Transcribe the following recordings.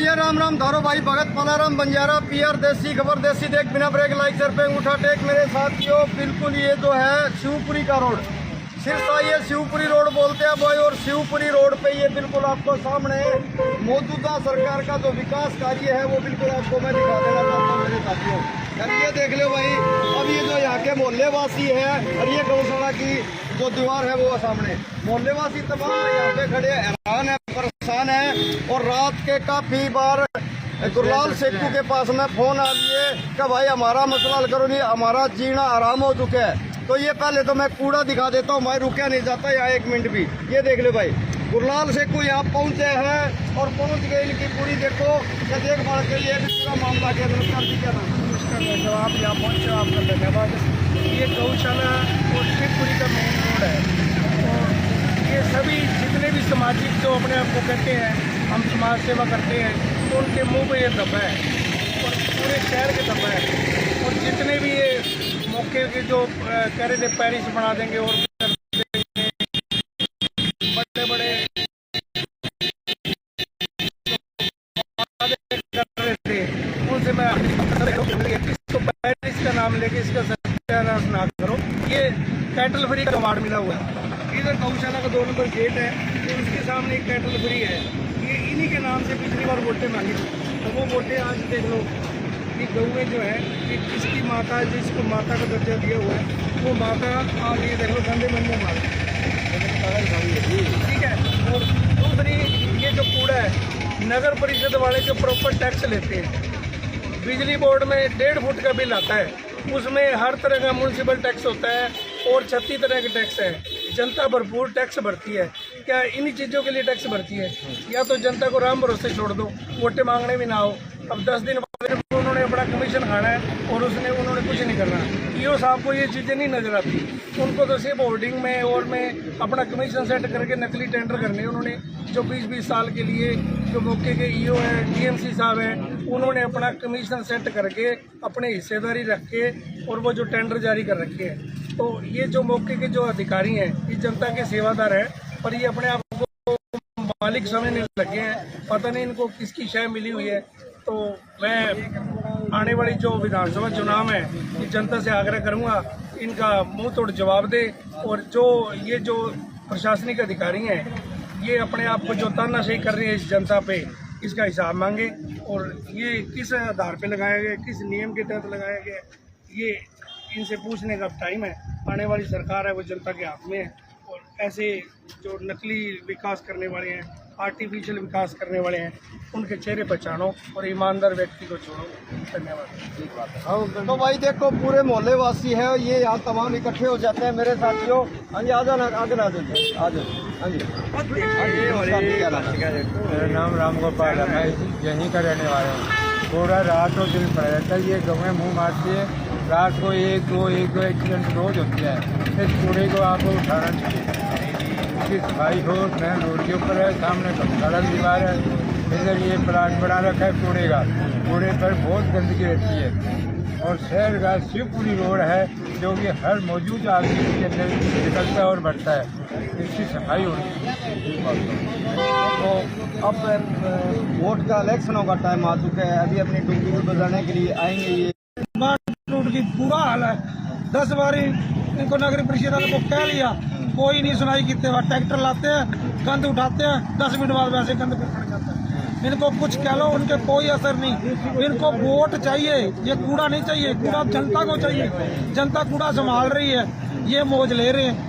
भैया राम राम धारो भाई भगत पलाराम बंजारा पीआर देसी खबर देसी देख बिना ब्रेक लाइक सर पे उठा टेक मेरे साथियों। बिल्कुल ये जो है शिवपुरी का रोड सिरसा ये शिवपुरी रोड बोलते हैं भाई। और शिवपुरी रोड पे ये बिल्कुल आपको सामने मौजूदा सरकार का जो विकास कार्य है वो बिल्कुल आपको मैं दिखा देना चाहता हूँ मेरे साथियों। ये देख लो भाई, अब ये जो यहाँ के मोहल्ले वासी है और ये गौशाला की जो दीवार है वो सामने मोहल्ले वासी तमाम यहाँ पे खड़े हैरान है परेशान है। और रात के काफी बार गुरलाल सेक्कू के पास में फोन आ लिए कि भाई हमारा मसला हल करो, नहीं हमारा जीना आराम हो चुका है। तो ये पहले तो मैं कूड़ा दिखा देता हूँ, मैं रुका नहीं जाता यहाँ एक मिनट भी। ये देख लो भाई, गुरलाल सेक्कू यहाँ पहुँचे हैं और पहुँच गए इनकी पूरी देखो देखभाल के लिए पूरा मामला के नमस्कार जी क्या नाम आप यहाँ पहुँचे आपका धन्यवाद। ये गौशाला और शिवपुरी का मेन रोड है और ये सभी जितने भी सामाजिक जो अपने आप को कहते हैं हम समाज सेवा करते हैं तो उनके मुंह पे ये दबा है और पूरे शहर के दबा है। और जितने भी ये मौके के जो कह रहे थे पेरिस बना देंगे और बड़े बड़े कर रहे थे उनसे मैं इसको पेरिस का नाम लेके इसका सत्यानाश ना करो। ये कैटल फ्री का अवार्ड मिला हुआ है। इधर गौशाला का 2 नंबर गेट है तो उसके सामने एक कैटल फ्री है। ये इन्हीं के नाम से पिछली बार वोटें मांगी थी तो वो वोटें आज देख लो कि गौएँ जो है कि किसकी माता है जिसको माता का दर्जा दिया हुआ है वो माता आज ये देख लो गंदे मंदे मार ठीक है। और दूसरी ये जो कूड़ा है नगर परिषद वाले जो प्रॉपर टैक्स लेते हैं, बिजली बोर्ड में 1.5 फुट का बिल आता है उसमें हर तरह का म्यूनसिपल टैक्स होता है और 36 तरह के टैक्स है। जनता भरपूर टैक्स भरती है, क्या इन्हीं चीज़ों के लिए टैक्स भरती है? या तो जनता को राम भरोसे छोड़ दो, वोटें मांगने भी ना हो। अब 10 दिन बाद उन्होंने अपना कमीशन खाना है और उन्होंने कुछ नहीं करना। ईओ साहब को ये चीज़ें नहीं नजर आती, उनको तो सिर्फ होर्डिंग में और में अपना कमीशन सेट करके नकली टेंडर करने। उन्होंने जो 20-20 साल के लिए जो मौके के ईओ है डीएमसी साहब हैं उन्होंने अपना कमीशन सेट करके अपने हिस्सेदारी रख के और वो जो टेंडर जारी कर रखे हैं। तो ये जो मौके के जो अधिकारी हैं ये जनता के सेवादार हैं पर ये अपने आप को मालिक समझने लगे हैं। पता नहीं इनको किसकी शय मिली हुई है। तो मैं आने वाली जो विधानसभा चुनाव है ये जनता से आग्रह करूंगा इनका मुंह तोड़ जवाब दे और जो प्रशासनिक अधिकारी हैं ये अपने आप को जो तानाशाही कर रहे हैं इस जनता पे इसका हिसाब मांगे। और ये किस आधार पे लगाया गया, किस नियम के तहत लगाया गया, ये इनसे पूछने का टाइम है। आने वाली सरकार है वो जनता के हाथ में है और ऐसे जो नकली विकास करने वाले हैं, आर्टिफिशियल विकास करने वाले हैं उनके चेहरे पहचानो और ईमानदार व्यक्ति को छोड़ो। धन्यवाद। तो भाई देखो पूरे मोहल्ले वासी है ये यहाँ तमाम इकट्ठे हो जाते हैं मेरे साथियों। हाँ जी आ जाना आगे आ जाइए आ जाइए। हाँ जी मेरा नाम राम गोपाल है, मैं यहीं का रहने वाला हूँ। पूरा रात और दिन पड़ा रहता है, ये गवें मुँह मारती है। रात को एक दो एक्सीडेंट रोज होती है। इस कूड़े को आपको उठाना चाहिए। इसकी सफाई हो, मेन रोड के ऊपर है, सामने सड़क दीवार है, इधर ये प्लाट बना रखा है कूड़े का। कूड़े पर बहुत गंदगी रहती है और शहर का शिवपुरी रोड है जो कि हर मौजूद आदमी के अंदर निकलता है और बढ़ता है। इसकी सफाई होनी चाहिए। तो अब वोट का इलेक्शनों का टाइम आ चुका है, अभी अपनी ड्यूटी को बजाने के लिए आएंगे। ये रोड की बुरा हाल है, 10 बार इनको नगर परिषद वाले को कह लिया, कोई नहीं सुनाई की। ट्रैक्टर लाते हैं, गंद उठाते हैं, 10 मिनट बाद वैसे गंद पे पड़ जाता है। इनको कुछ कह लो उनके कोई असर नहीं। इनको वोट चाहिए, ये कूड़ा नहीं चाहिए। कूड़ा जनता को चाहिए, जनता कूड़ा संभाल रही है, ये मौज ले रहे हैं।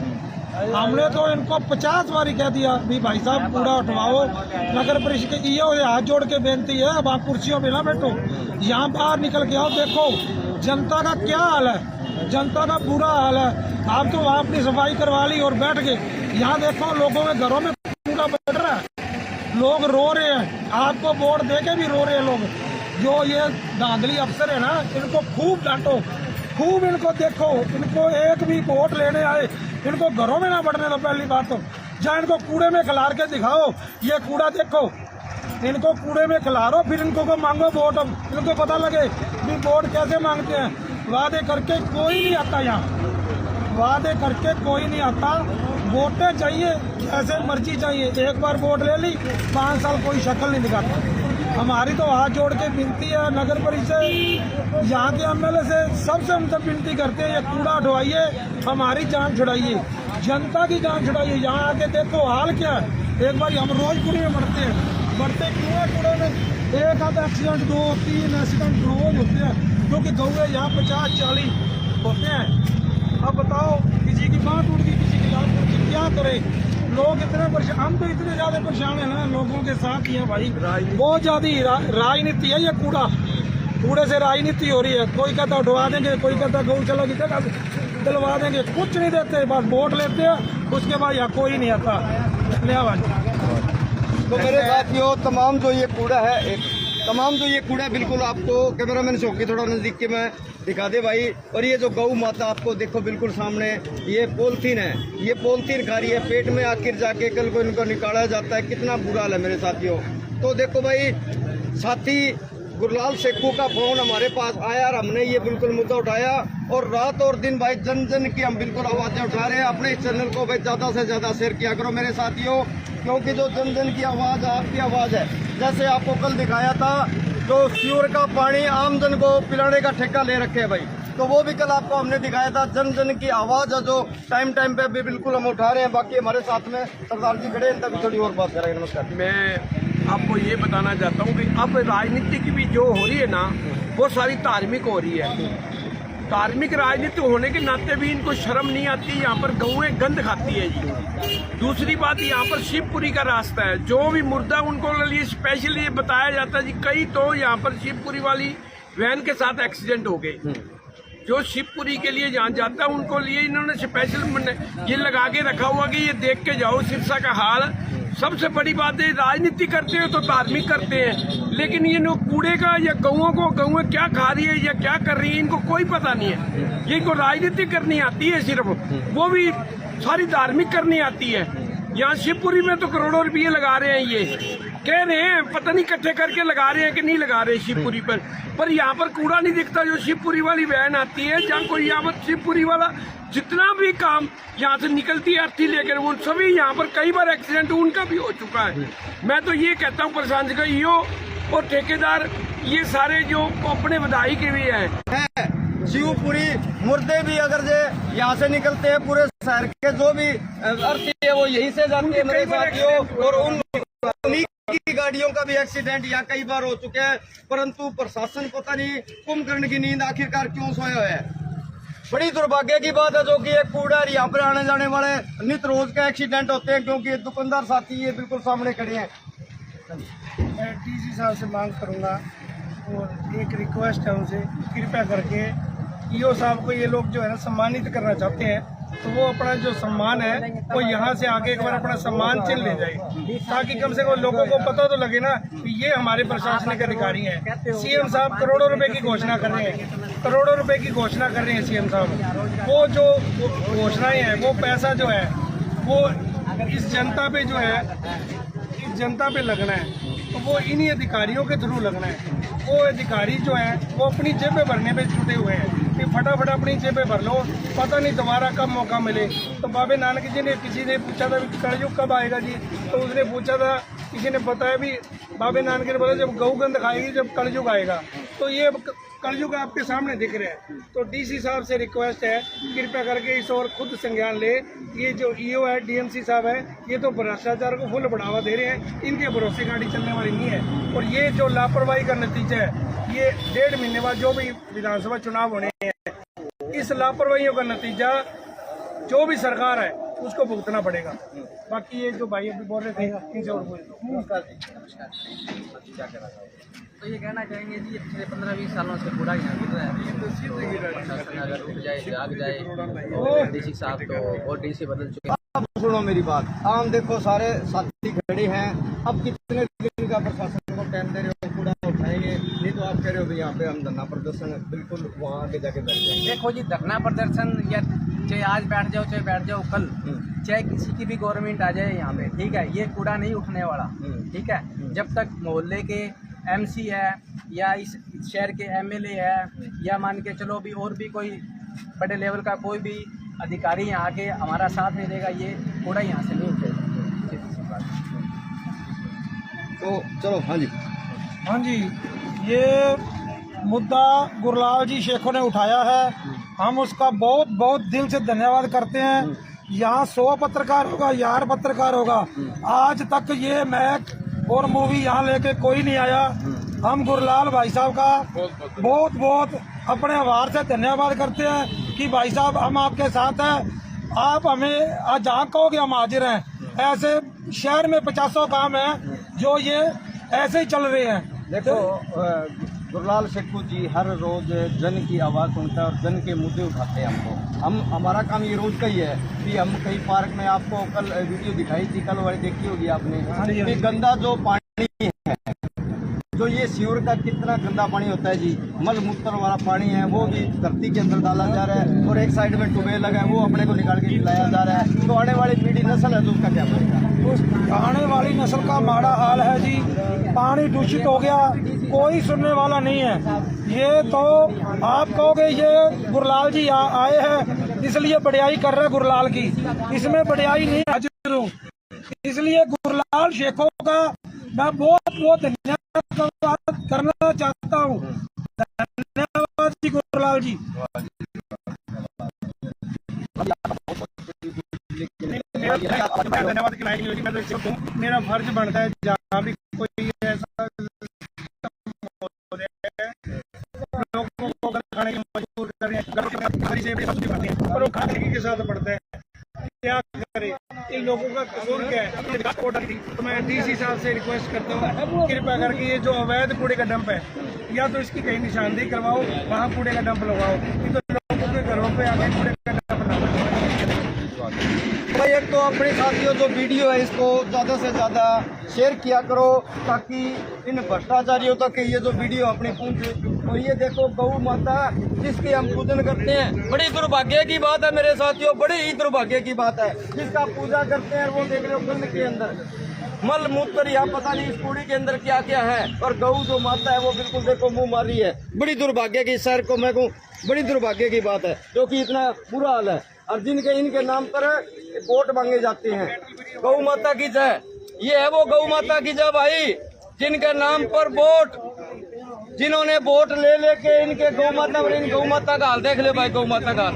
हमने तो इनको 50 बारी कह दिया भी भाई साहब कूड़ा उठवाओ। नगर परिषद के ईओ से हाथ जोड़ के बेनती है, अब आप कुर्सियों पे ना बैठो, यहाँ बाहर निकल के आओ। देखो जनता का क्या हाल है, जनता का बुरा हाल है। आप तो वहाँ अपनी सफाई करवा ली और बैठ गए। यहाँ देखो लोगों में घरों में कूड़ा बैठ रहा है, लोग रो रहे हैं। आपको वोट दे के भी रो रहे हैं लोग। जो ये धांधली अफसर है ना इनको खूब डांटो, खूब इनको देखो। इनको एक भी वोट लेने आए इनको घरों में ना बढ़ने दो। पहली बात तो जहाँ इनको कूड़े में खिलार के दिखाओ, ये कूड़ा देखो, इनको कूड़े में खिलारो, फिर इनको को मांगो वोट। इनको पता लगे कि वोट कैसे मांगते हैं। वादे करके कोई नहीं आता, यहाँ वादे करके कोई नहीं आता। वोटें चाहिए, ऐसे मर्जी चाहिए। एक बार वोट ले ली, 5 साल कोई शक्ल नहीं दिखाता। हमारी तो हाथ जोड़ के विनती है नगर परिषद यहाँ के एमएलए से, सबसे हम सब विनती करते हैं, ये कूड़ा हटवाइए, हमारी जान छुड़ाइए, जनता की जान छुड़ाइए। यहाँ आके देखो हाल क्या है। एक बार हम रोज कूड़े में मरते क्यों है? कूड़े में एक आधा एक्सीडेंट, 2-3 एक्सीडेंट रोज होते हैं, क्योंकि गौए यहाँ 50-40 होते हैं। अब बताओ, किसी की बात टूट गई, किसी की लात टूट गई, क्या करे? लोग इतने परेशान, हम तो इतने ज्यादा परेशान है ना, लोगों के साथ ही है भाई। बहुत ज्यादा राजनीति है ये, कूड़े से राजनीति हो रही है। कोई कहता उठवा देंगे, कोई कहता गौशाला की जगह दिलवा देंगे, कुछ नहीं देते, बस वोट लेते हैं, उसके बाद यहाँ कोई नहीं आता। तो मेरे साथियों, तमाम जो ये कूड़ा है, बिल्कुल आपको कैमरामैन से होगी थोड़ा नजदीक के मैं दिखा दे भाई। और ये जो गौ माता आपको देखो बिल्कुल सामने, ये पॉलिथीन है, ये पॉलिथीन खा रही है, पेट में आखिर जाके कल को इनको निकाला जाता है। कितना बुरा हाल है मेरे साथियों। तो देखो भाई, साथी गुरलाल सेखू का फोन हमारे पास आया और हमने ये बिल्कुल मुद्दा उठाया, और रात और दिन भाई जन जन की हम बिल्कुल आवाजें उठा रहे हैं। अपने इस चैनल को भाई ज्यादा से ज्यादा शेयर किया करो मेरे साथियों, क्योंकि जो जन जन की आवाज आपकी आवाज है। जैसे आपको कल दिखाया था, जो सीवर का पानी आम जन को पिलाने का ठेका ले रखे है भाई, तो वो भी कल आपको हमने दिखाया था। जन जन की आवाज है जो टाइम पे भी बिल्कुल हम उठा रहे हैं। बाकी हमारे साथ में सरदार जी खड़े हैं, तभी थोड़ी और बात करेंगे। नमस्कार। मैं आपको ये बताना चाहता हूँ कि अब राजनीति की भी जो हो रही है ना, वो सारी धार्मिक हो रही है। धार्मिक राजनीति होने के नाते भी इनको शर्म नहीं आती। यहाँ पर गौएं गंद खाती है जी। दूसरी बात, यहाँ पर शिवपुरी का रास्ता है, जो भी मुर्दा उनको लिए स्पेशली बताया जाता है जी। कई तो यहाँ पर शिवपुरी वाली वैन के साथ एक्सीडेंट हो गए। जो शिवपुरी के लिए जहाँ जाता है उनको लिए इन्होंने स्पेशल ये लगा के रखा हुआ कि ये देख के जाओ सिरसा का हाल। सबसे बड़ी बात है, राजनीति करते हो तो धार्मिक करते हैं, लेकिन ये लोग कूड़े का या गौएं क्या खा रही है या क्या कर रही है इनको कोई पता नहीं है। ये इनको राजनीति करनी आती है सिर्फ, वो भी सारी धार्मिक करनी आती है। यहाँ शिवपुरी में तो करोड़ों रुपये लगा रहे हैं, ये कह रहे हैं, पता नहीं इकट्ठे करके लगा रहे हैं कि नहीं लगा रहे शिवपुरी पर यहाँ पर कूड़ा नहीं दिखता। जो शिवपुरी वाली वैन आती है, जहाँ कोई यहाँ पर शिवपुरी वाला जितना भी काम यहाँ से निकलती है अर्थी लेकर, वो सभी यहाँ पर कई बार एक्सीडेंट उनका भी हो चुका है। मैं तो ये कहता हूँ प्रशासन का, यो और ठेकेदार ये सारे जो अपने बधाई के भी हैं। शिवपुरी मुर्दे भी अगर जे यहाँ से निकलते हैं, पूरे शहर के जो भी अर्थी है वो यहीं से जाती है मेरे साथियों। और उन्हीं की गाड़ियों का भी एक्सीडेंट यहाँ कई बार हो चुके हैं, परंतु प्रशासन पता नहीं कुंभकर्ण की नींद आखिरकार क्यों सोया है। बड़ी दुर्भाग्य की बात है जो कि एक कूड़ा यहाँ पर आने जाने वाले नित रोज के एक्सीडेंट होते हैं, क्योंकि दुकानदार साथी ये बिल्कुल सामने खड़े हैं। मैं डीसी साहब से मांग करूंगा और एक रिक्वेस्ट है उनसे, कृपया करके ईओ साहब को ये लोग जो है ना सम्मानित करना चाहते हैं, तो वो अपना जो सम्मान है वो यहाँ से आके एक बार अपना सम्मान चिन्ह ले जाए, ताकि कम से कम लोगों को पता तो लगे ना कि ये हमारे प्रशासनिक अधिकारी हैं। सीएम साहब करोड़ों रुपए की घोषणा कर रहे हैं, करोड़ों रुपए की घोषणा कर रहे हैं सीएम साहब। वो जो घोषणाएं हैं, वो पैसा जो है वो इस जनता पे जो है, इस जनता पे लगना है, तो वो इन्हीं अधिकारियों के थ्रू लगना है। वो अधिकारी जो है वो अपनी जेबें भरने पे जुटे हुए हैं कि फटाफट अपनी जेबें भर लो, पता नहीं दोबारा कब मौका मिले। तो बाबे नानक जी ने, किसी ने पूछा था कलयुग कब आएगा जी, तो उसने पूछा था, किसी ने बताया भी, बाबे नानक ने बोला जब गौगंध खाएगी जब कलयुग आएगा। तो ये कलयुग आपके सामने दिख रहा है। तो डीसी साहब से रिक्वेस्ट है, कृपया करके इस और खुद संज्ञान ले। ये जो ईओ है, डीएमसी साहब है, ये तो भ्रष्टाचार को फुल बढ़ावा दे रहे हैं, इनके भरोसे गाड़ी चलने वाली नहीं है। और ये जो लापरवाही का नतीजा है, ये 1.5 महीने बाद जो भी विधानसभा चुनाव होने हैं, इस लापरवाहियों का नतीजा जो भी सरकार है उसको भुगतना पड़ेगा। बाकी ये जो भाई अभी बोल रहे थे, इनसे और बोल दो। तो ये कहना चाहेंगे जी, पिछले 15-20 सालों से कूड़ा यहाँ गिर रहा है, प्रशासन अगर रुक जाए, जाग जाए, और डीसी साहब तो और डीसी बदल चुके हैं। अब सुनो मेरी बात, आम देखो सारे साथी खड़े हैं। अब कितने दिन का प्रशासन को टाइम दे रहे हो, कूड़ा उठाएंगे? नहीं तो आप कह रहे हो यहाँ पे हम धरना प्रदर्शन बिल्कुल वहाँ आगे जाके बैठ जाएंगे। देखो जी, धरना प्रदर्शन या चाहे आज बैठ जाओ चाहे बैठ जाओ कल, चाहे किसी की भी गवर्नमेंट आ जाए यहाँ पे, ठीक है, ये कूड़ा नहीं उठने वाला। ठीक है, जब तक मोहल्ले के एमसी है या इस शहर के एमएलए है या मान के चलो भी और भी कोई बड़े लेवल का कोई भी अधिकारी यहाँ आके हमारा साथ नहीं देगा, ये कूड़ा यहाँ से नहीं उठेगा। तो चलो, हाँ जी। हाँ जी, ये मुद्दा गुरलाल जी शेखों ने उठाया है, हम उसका बहुत बहुत दिल से धन्यवाद करते हैं। यहाँ 100 पत्रकार होगा, 1000 पत्रकार होगा, आज तक ये मैक और मूवी यहाँ लेके कोई नहीं आया। हम गुरलाल भाई साहब का बहुत बहुत अपने आभार से धन्यवाद करते हैं कि भाई साहब हम आपके साथ हैं, आप हमें आज जहाँ कहोगे हम हाजिर हैं। ऐसे शहर में 50 काम है जो ये ऐसे ही चल रहे हैं। देखो गुरलाल शेखू जी हर रोज जन की आवाज़ सुनता है और जन के मुद्दे उठाते हैं हमको। हमारा काम ये रोज का ही है कि हम कहीं पार्क में, आपको कल वीडियो दिखाई थी, कल वाली देखी होगी आपने, कि गंदा जो पानी है, जो ये सीवर का कितना गंदा पानी होता है जी, मल मूत्र वाला पानी है, वो भी धरती के अंदर डाला जा रहा है और एक साइड में ट्यूबवेल लगा है, वो अपने को निकाल के पिलाया जा रहा है। तो आने वाली पीढ़ी नस्ल है तो उसका क्या बनेगा? उस आने वाली नस्ल का माड़ा हाल है जी। पानी दूषित हो गया, कोई सुनने वाला नहीं है। ये तो आप कहोगे ये गुरलाल जी आए हैं इसलिए बढ़ियाई कर रहे हैं गुरलाल की, इसमें बढ़ियाई नहीं हाजिर हूँ। इसलिए गुरलाल शेखों का मैं बहुत बहुत धन्यवाद करना चाहता हूँ। धन्यवाद जी गुरलाल जी। धन्यवाद के लायक नहीं, मैं मेरा फर्ज बनता है जहाँ भी कोई ऐसा लोगों को खाने की मजबूर कर रहे हैं और वो खाने के साथ पड़ता है, क्या करे? इन लोगों का कसूर क्या है? तो मैं डीसी साहब से रिक्वेस्ट करता हूँ कृपया करके ये जो अवैध कूड़े का डंप है, या तो इसकी कहीं निशानदेही करवाओ, वहाँ कूड़े का डंप लगाओ, नहीं तो लोगों के घरों पे आगे कूड़े का डंप ना भाई। एक तो अपने साथियों जो वीडियो है इसको ज़्यादा से ज़्यादा शेयर किया करो ताकि इन भ्रष्टाचारियों तक ये जो वीडियो अपनी पहुंचे। तो ये देखो गौ माता जिसकी हम पूजन करते हैं, बड़ी दुर्भाग्य की बात है मेरे साथियों, बड़ी ही दुर्भाग्य की बात है। जिसका पूजा करते हैं वो देख रहे हो कुंड के अंदर मल मूत्र या पता नहीं इस कूड़ी के अंदर क्या क्या है, और गौ जो माता है वो बिल्कुल देखो मुंह मारी है। बड़ी दुर्भाग्य की, शहर को मैं कहूँ बड़ी दुर्भाग्य की बात है, जो कि इतना बुरा हाल है। और जिनके इनके नाम पर वोट मांगे जाते हैं। गौ माता की जय, ये है वो गौ माता की जय भाई, जिनके नाम पर वोट, जिन्होंने वोट ले लेके इनके गौ माता और इन गौ माता का हाल देख ले भाई, गौ माता का हाल।